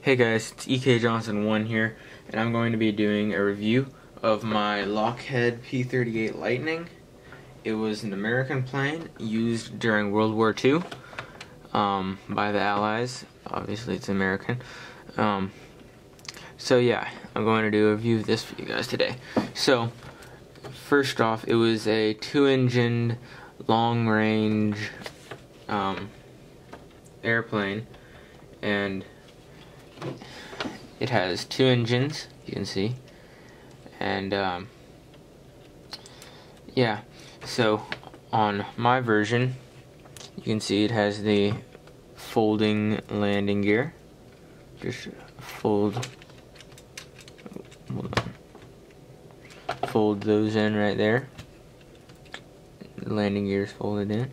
Hey guys, it's EK Johnson 1 here, and I'm going to be doing a review of my Lockheed P-38 Lightning. It was an American plane used during World War II by the Allies. Obviously it's American. So yeah, I'm going to do a review of this for you guys today. So, first off, it was a 2-engine, long-range airplane, and it has 2 engines, you can see, and yeah, so on my version, you can see it has the folding landing gear. Just fold those in right there. The landing gear is folded in,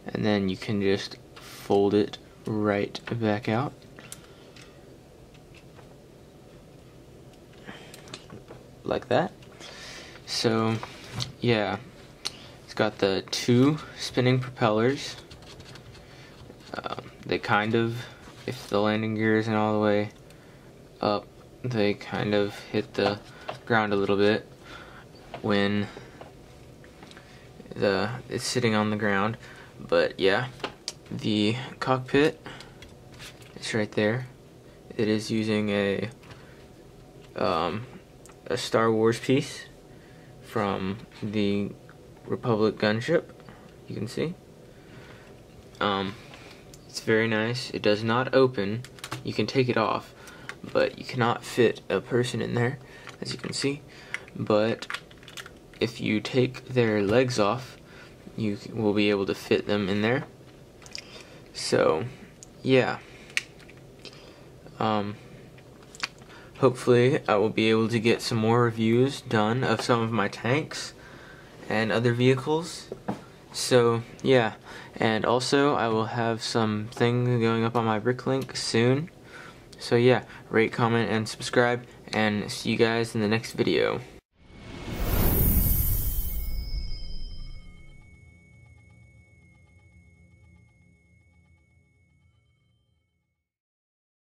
and then you can just fold it right back out. Like that. So yeah, it's got the 2 spinning propellers. They kind of, if the landing gear isn't all the way up, they kind of hit the ground a little bit when it's sitting on the ground. But yeah, the cockpit is right there. It is using a Star Wars piece from the Republic gunship, you can see. It's very nice. It does not open. You can take it off, but you cannot fit a person in there, as you can see. But if you take their legs off, you will be able to fit them in there. So yeah, hopefully I will be able to get some more reviews done of some of my tanks and other vehicles. So yeah, and also I will have some things going up on my Bricklink soon. So yeah, rate, comment, and subscribe, and see you guys in the next video.